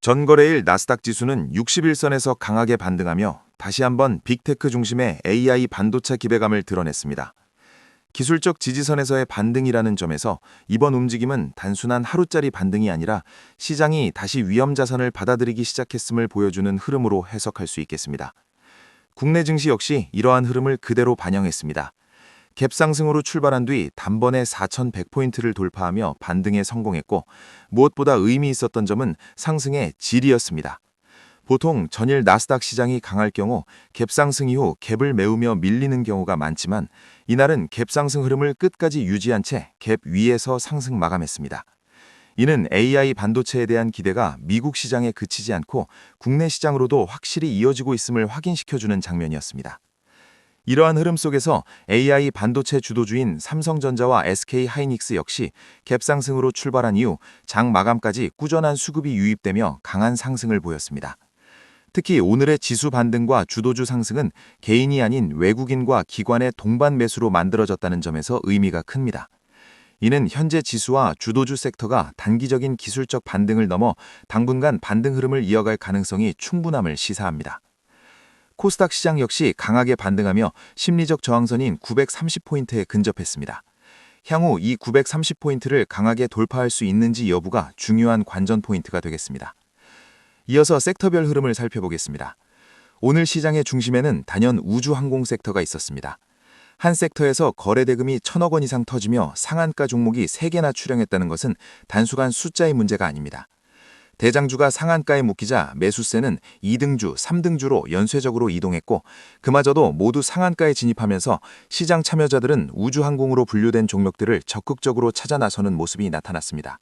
전거래일 나스닥 지수는 60일선에서 강하게 반등하며 다시 한번 빅테크 중심의 AI 반도체 기대감을 드러냈습니다. 기술적 지지선에서의 반등이라는 점에서 이번 움직임은 단순한 하루짜리 반등이 아니라 시장이 다시 위험 자산을 받아들이기 시작했음을 보여주는 흐름으로 해석할 수 있겠습니다. 국내 증시 역시 이러한 흐름을 그대로 반영했습니다. 갭 상승으로 출발한 뒤 단번에 4,100포인트를 돌파하며 반등에 성공했고, 무엇보다 의미 있었던 점은 상승의 질이었습니다. 보통 전일 나스닥 시장이 강할 경우 갭 상승 이후 갭을 메우며 밀리는 경우가 많지만, 이날은 갭 상승 흐름을 끝까지 유지한 채 갭 위에서 상승 마감했습니다. 이는 AI 반도체에 대한 기대가 미국 시장에 그치지 않고 국내 시장으로도 확실히 이어지고 있음을 확인시켜주는 장면이었습니다. 이러한 흐름 속에서 AI 반도체 주도주인 삼성전자와 SK하이닉스 역시 갭 상승으로 출발한 이후 장 마감까지 꾸준한 수급이 유입되며 강한 상승을 보였습니다. 특히 오늘의 지수 반등과 주도주 상승은 개인이 아닌 외국인과 기관의 동반 매수로 만들어졌다는 점에서 의미가 큽니다. 이는 현재 지수와 주도주 섹터가 단기적인 기술적 반등을 넘어 당분간 반등 흐름을 이어갈 가능성이 충분함을 시사합니다. 코스닥 시장 역시 강하게 반등하며 심리적 저항선인 930포인트에 근접했습니다. 향후 이 930포인트를 강하게 돌파할 수 있는지 여부가 중요한 관전 포인트가 되겠습니다. 이어서 섹터별 흐름을 살펴보겠습니다. 오늘 시장의 중심에는 단연 우주항공 섹터가 있었습니다. 한 섹터에서 거래 대금이 1,000억 원 이상 터지며 상한가 종목이 3개나 출렁했다는 것은 단순한 숫자의 문제가 아닙니다. 대장주가 상한가에 묶이자 매수세는 2등주, 3등주로 연쇄적으로 이동했고, 그마저도 모두 상한가에 진입하면서 시장 참여자들은 우주항공으로 분류된 종목들을 적극적으로 찾아 나서는 모습이 나타났습니다.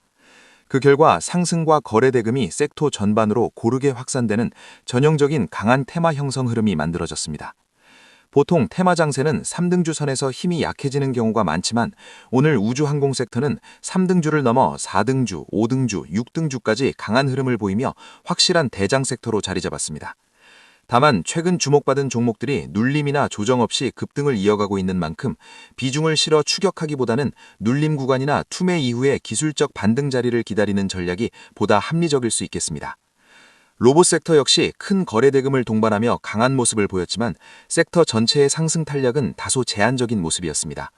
그 결과 상승과 거래 대금이 섹터 전반으로 고르게 확산되는 전형적인 강한 테마 형성 흐름이 만들어졌습니다. 보통 테마 장세는 3등주 선에서 힘이 약해지는 경우가 많지만, 오늘 우주항공 섹터는 3등주를 넘어 4등주, 5등주, 6등주까지 강한 흐름을 보이며 확실한 대장 섹터로 자리 잡았습니다. 다만 최근 주목받은 종목들이 눌림이나 조정 없이 급등을 이어가고 있는 만큼 비중을 실어 추격하기보다는 눌림 구간이나 투매 이후의 기술적 반등 자리를 기다리는 전략이 보다 합리적일 수 있겠습니다. 로봇 섹터 역시 큰 거래 대금을 동반하며 강한 모습을 보였지만 섹터 전체의 상승 탄력은 다소 제한적인 모습이었습니다.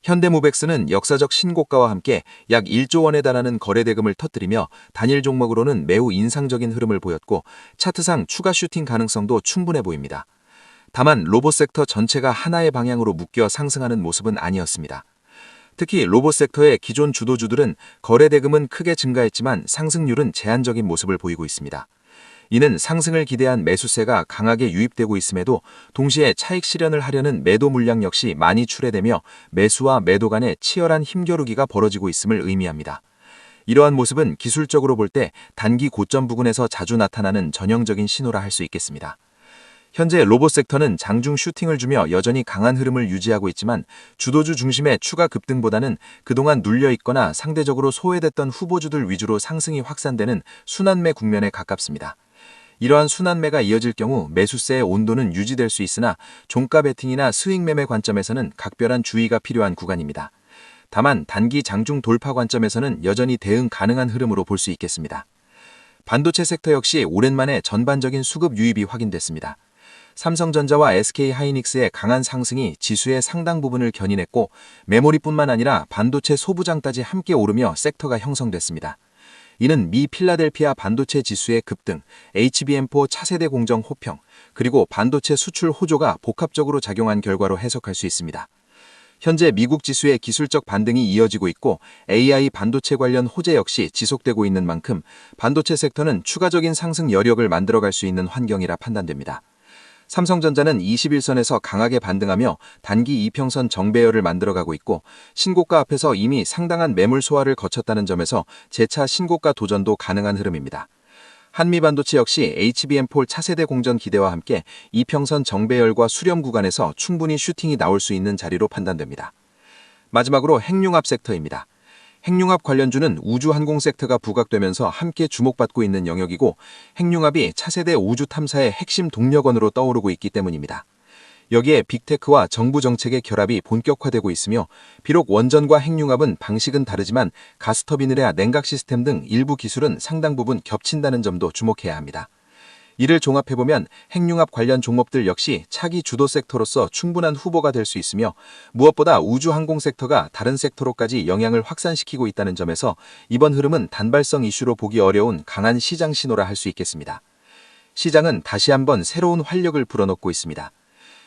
현대모백스는 역사적 신고가와 함께 약 1조 원에 달하는 거래 대금을 터뜨리며 단일 종목으로는 매우 인상적인 흐름을 보였고, 차트상 추가 슈팅 가능성도 충분해 보입니다. 다만 로봇 섹터 전체가 하나의 방향으로 묶여 상승하는 모습은 아니었습니다. 특히 로봇 섹터의 기존 주도주들은 거래 대금은 크게 증가했지만 상승률은 제한적인 모습을 보이고 있습니다. 이는 상승을 기대한 매수세가 강하게 유입되고 있음에도 동시에 차익 실현을 하려는 매도 물량 역시 많이 출회되며 매수와 매도 간의 치열한 힘겨루기가 벌어지고 있음을 의미합니다. 이러한 모습은 기술적으로 볼 때 단기 고점 부근에서 자주 나타나는 전형적인 신호라 할 수 있겠습니다. 현재 로봇 섹터는 장중 슈팅을 주며 여전히 강한 흐름을 유지하고 있지만, 주도주 중심의 추가 급등보다는 그동안 눌려있거나 상대적으로 소외됐던 후보주들 위주로 상승이 확산되는 순환매 국면에 가깝습니다. 이러한 순환매가 이어질 경우 매수세의 온도는 유지될 수 있으나 종가 베팅이나 스윙 매매 관점에서는 각별한 주의가 필요한 구간입니다. 다만 단기 장중 돌파 관점에서는 여전히 대응 가능한 흐름으로 볼 수 있겠습니다. 반도체 섹터 역시 오랜만에 전반적인 수급 유입이 확인됐습니다. 삼성전자와 SK하이닉스의 강한 상승이 지수의 상당 부분을 견인했고, 메모리뿐만 아니라 반도체 소부장까지 함께 오르며 섹터가 형성됐습니다. 이는 미 필라델피아 반도체 지수의 급등, HBM4 차세대 공정 호평, 그리고 반도체 수출 호조가 복합적으로 작용한 결과로 해석할 수 있습니다. 현재 미국 지수의 기술적 반등이 이어지고 있고 AI 반도체 관련 호재 역시 지속되고 있는 만큼 반도체 섹터는 추가적인 상승 여력을 만들어갈 수 있는 환경이라 판단됩니다. 삼성전자는 21선에서 강하게 반등하며 단기 이평선 정배열을 만들어가고 있고, 신고가 앞에서 이미 상당한 매물 소화를 거쳤다는 점에서 재차 신고가 도전도 가능한 흐름입니다. 한미반도체 역시 HBM4 차세대 공전 기대와 함께 이평선 정배열과 수렴 구간에서 충분히 슈팅이 나올 수 있는 자리로 판단됩니다. 마지막으로 핵융합 섹터입니다. 핵융합 관련주는 우주항공 섹터가 부각되면서 함께 주목받고 있는 영역이고, 핵융합이 차세대 우주 탐사의 핵심 동력원으로 떠오르고 있기 때문입니다. 여기에 빅테크와 정부 정책의 결합이 본격화되고 있으며 비록 원전과 핵융합은 방식은 다르지만 가스터빈이나 냉각 시스템 등 일부 기술은 상당 부분 겹친다는 점도 주목해야 합니다. 이를 종합해보면 핵융합 관련 종목들 역시 차기 주도 섹터로서 충분한 후보가 될 수 있으며 무엇보다 우주항공 섹터가 다른 섹터로까지 영향을 확산시키고 있다는 점에서 이번 흐름은 단발성 이슈로 보기 어려운 강한 시장 신호라 할 수 있겠습니다. 시장은 다시 한번 새로운 활력을 불어넣고 있습니다.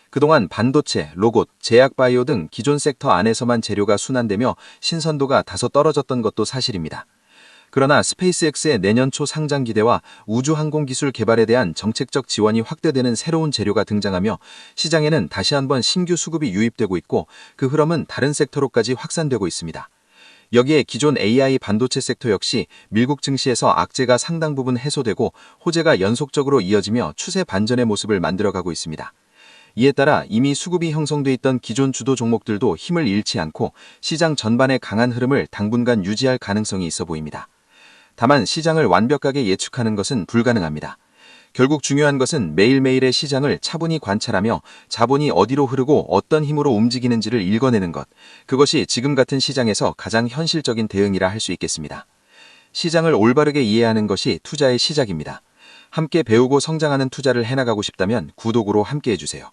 그동안 반도체, 로봇, 제약바이오 등 기존 섹터 안에서만 재료가 순환되며 신선도가 다소 떨어졌던 것도 사실입니다. 그러나 스페이스X의 내년 초 상장 기대와 우주항공 기술 개발에 대한 정책적 지원이 확대되는 새로운 재료가 등장하며 시장에는 다시 한번 신규 수급이 유입되고 있고 그 흐름은 다른 섹터로까지 확산되고 있습니다. 여기에 기존 AI 반도체 섹터 역시 밀국 증시에서 악재가 상당 부분 해소되고 호재가 연속적으로 이어지며 추세 반전의 모습을 만들어가고 있습니다. 이에 따라 이미 수급이 형성돼 있던 기존 주도 종목들도 힘을 잃지 않고 시장 전반의 강한 흐름을 당분간 유지할 가능성이 있어 보입니다. 다만 시장을 완벽하게 예측하는 것은 불가능합니다. 결국 중요한 것은 매일매일의 시장을 차분히 관찰하며 자본이 어디로 흐르고 어떤 힘으로 움직이는지를 읽어내는 것. 그것이 지금 같은 시장에서 가장 현실적인 대응이라 할 수 있겠습니다. 시장을 올바르게 이해하는 것이 투자의 시작입니다. 함께 배우고 성장하는 투자를 해나가고 싶다면 구독으로 함께 해주세요.